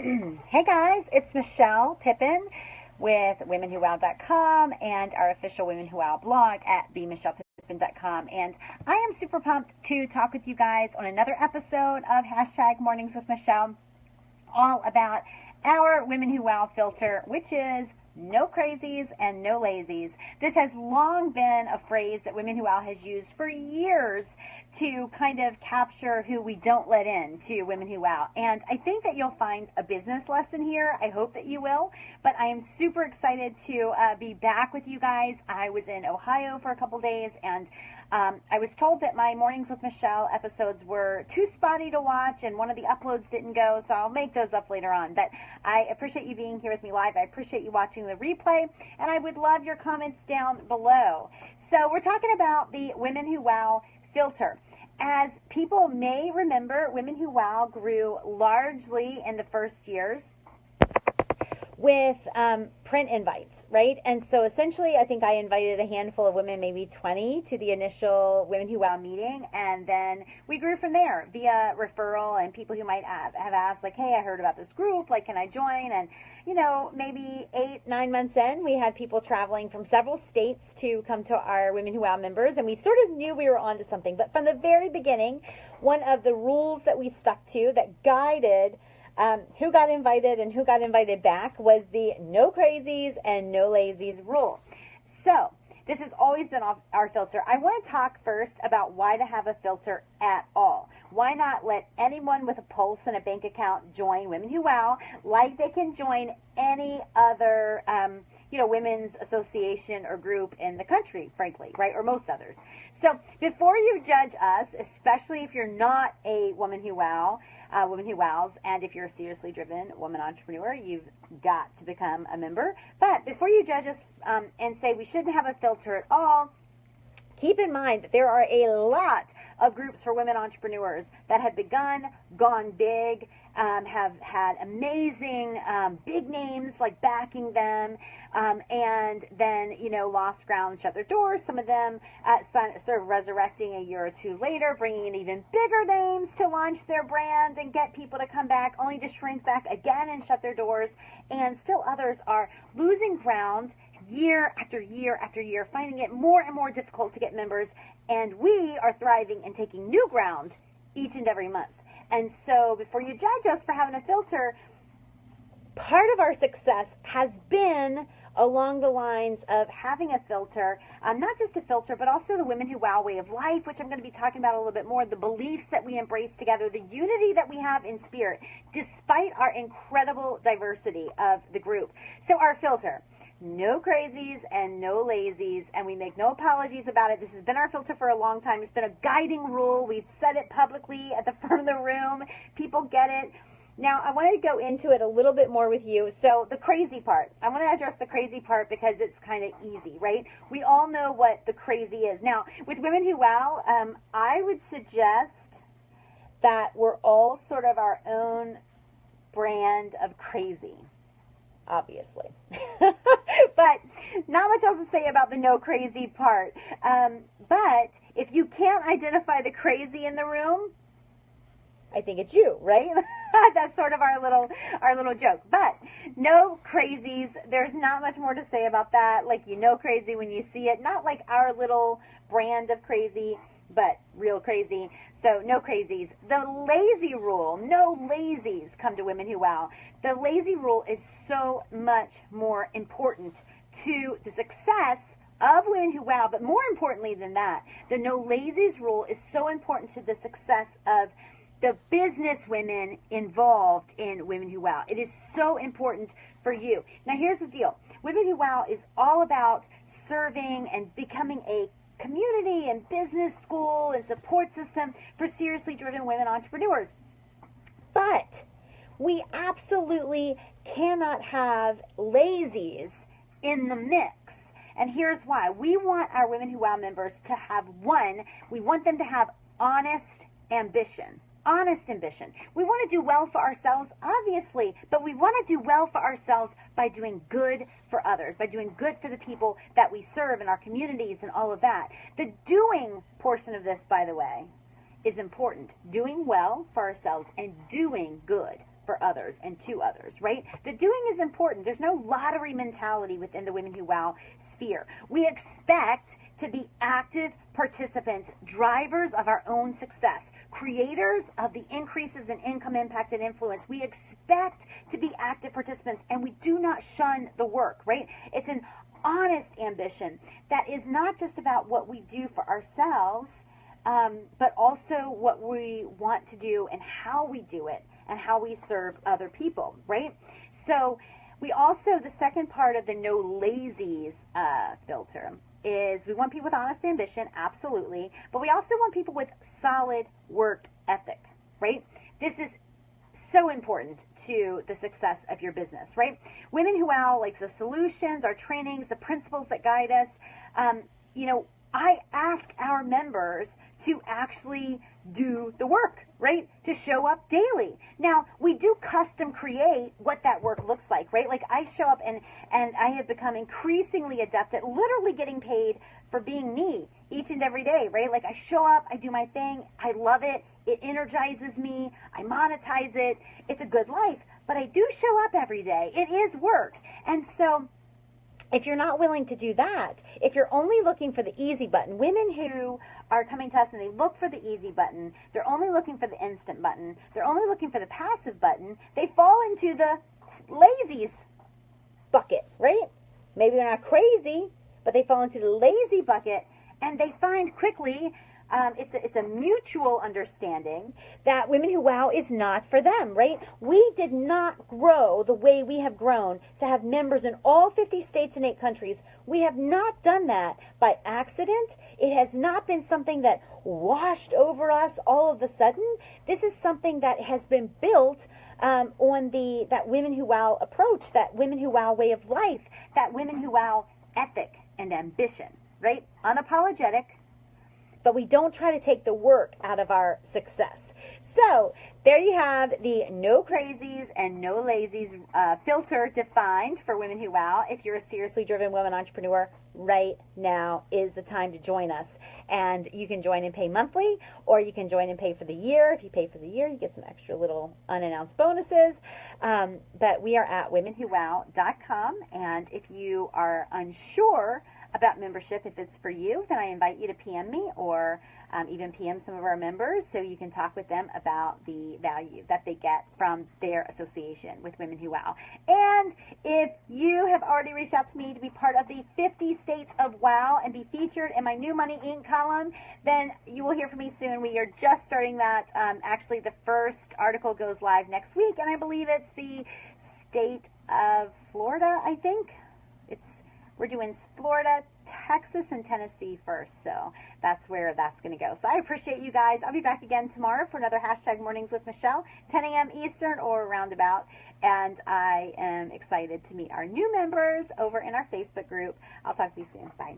Hey guys, it's Michelle Pippin with WomenWho.club and our official Women Who Wow blog at themichellepippin.com. And I am super pumped to talk with you guys on another episode of hashtag Mornings with Michelle, all about our Women Who Wow filter, which is no crazies and no lazies. This has long been a phrase that Women Who Wow has used for years to kind of capture who we don't let in to Women Who Wow. And I think that you'll find a business lesson here. I hope that you will. But I am super excited to be back with you guys. I was in Ohio for a couple days, and I was told that my Mornings with Michelle episodes were too spotty to watch, and one of the uploads didn't go, so I'll make those up later on. But I appreciate you being here with me live. I appreciate you watching the replay, and I would love your comments down below. So we're talking about the Women Who Wow filter. As people may remember, Women Who Wow grew largely in the first years with print invites, right? And so essentially, I think I invited a handful of women, maybe 20, to the initial Women Who Wow meeting. And then we grew from there via referral and people who might have asked, like, hey, I heard about this group, like, can I join? And, you know, maybe 8-9 months in, we had people traveling from several states to come to our Women Who Wow members. And we sort of knew we were onto something. But from the very beginning, one of the rules that we stuck to that guided who got invited and who got invited back was the no crazies and no lazies rule. So this has always been our filter. I want to talk first about why to have a filter at all. Why not let anyone with a pulse and a bank account join Women Who Wow like they can join any other women's association or group in the country, frankly, right? Or most others. So before you judge us, especially if you're not a Woman Who Wow, Women Who Wows, and if you're a seriously driven woman entrepreneur, you've got to become a member. But before you judge us and say we shouldn't have a filter at all, keep in mind that there are a lot of groups for women entrepreneurs that have begun, gone big, have had amazing big names like backing them, and then, lost ground and shut their doors. Some of them sort of resurrecting a year or two later, bringing in even bigger names to launch their brand and get people to come back, only to shrink back again and shut their doors. And still others are losing ground year after year after year, finding it more and more difficult to get members. And we are thriving and taking new ground each and every month. And so before you judge us for having a filter, part of our success has been along the lines of having a filter, not just a filter, but also the Women Who Wow way of life, which I'm going to be talking about a little bit more, the beliefs that we embrace together, the unity that we have in spirit, despite our incredible diversity of the group. So our filter: no crazies and no lazies, and we make no apologies about it. This has been our filter for a long time. It's been a guiding rule. We've said it publicly at the front of the room. People get it. Now, I want to go into it a little bit more with you. So the crazy part, I want to address the crazy part because it's kind of easy, right? We all know what the crazy is. Now, with Women Who Wow, I would suggest that we're all sort of our own brand of crazy, obviously. But not much else to say about the no crazy part. But if you can't identify the crazy in the room, I think it's you, right? That's sort of our little joke. But no crazies. There's not much more to say about that. Like, crazy when you see it. Not like our little brand of crazy, but real crazy. So no crazies. The lazy rule, no lazies come to Women Who Wow. The lazy rule is so much more important to the success of Women Who Wow, but more importantly than that, the no lazies rule is so important to the success of the business women involved in Women Who Wow. It is so important for you. Now here's the deal. Women Who Wow is all about serving and becoming a community and business school and support system for seriously driven women entrepreneurs. But we absolutely cannot have lazies in the mix. And here's why. We want our Women Who Wow members to have we want them to have honest ambition. Honest ambition. We want to do well for ourselves, obviously, but we want to do well for ourselves by doing good for others, by doing good for the people that we serve in our communities and all of that. The doing portion of this, by the way, is important. Doing well for ourselves and doing good for others and to others, right? The doing is important. There's no lottery mentality within the Women Who Wow sphere. We expect to be active participants, drivers of our own success, creators of the increases in income, impact, and influence. We expect to be active participants, and we do not shun the work, right? It's an honest ambition that is not just about what we do for ourselves, but also what we want to do and how we do it and how we serve other people, right? So we also, the second part of the no lazies filter is we want people with honest ambition, absolutely, but we also want people with solid work ethic, right? This is so important to the success of your business, right? Women Who Wow, like the solutions, our trainings, the principles that guide us, I ask our members to actually do the work, right? To show up daily. Now, we do custom create what that work looks like, right? Like I show up and I have become increasingly adept at literally getting paid for being me each and every day, right? Like I show up, I do my thing, I love it, it energizes me, I monetize it, it's a good life, but I do show up every day. It is work. And so if you're not willing to do that, if you're only looking for the easy button, women who are coming to us and they look for the easy button, they're only looking for the instant button, they're only looking for the passive button, they fall into the lazies bucket, right? Maybe they're not crazy, but they fall into the lazy bucket, and they find quickly it's a mutual understanding that Women Who Wow is not for them, right? We did not grow the way we have grown to have members in all 50 states and 8 countries. We have not done that by accident. It has not been something that washed over us all of a sudden. This is something that has been built on that Women Who Wow approach, that Women Who Wow way of life, that Women Who Wow ethic and ambition, right? Unapologetic, but we don't try to take the work out of our success. So there you have the no crazies and no lazies filter defined for Women Who Wow. If you're a seriously driven woman entrepreneur, right now is the time to join us. And you can join and pay monthly, or you can join and pay for the year. If you pay for the year, you get some extra little unannounced bonuses. But we are at PlanetWOW.club, and if you are unsure about membership, if it's for you, then I invite you to PM me, or even PM some of our members so you can talk with them about the value that they get from their association with Women Who Wow. And if you have already reached out to me to be part of the 50 States of Wow and be featured in my New Money Inc. column, then you will hear from me soon. We are just starting that. Actually, the first article goes live next week, and I believe it's the state of Florida, I think. We're doing Florida, Texas, and Tennessee first, so that's where that's going to go. So I appreciate you guys. I'll be back again tomorrow for another hashtag Mornings with Michelle, 10 a.m. Eastern or roundabout, and I am excited to meet our new members over in our Facebook group. I'll talk to you soon. Bye.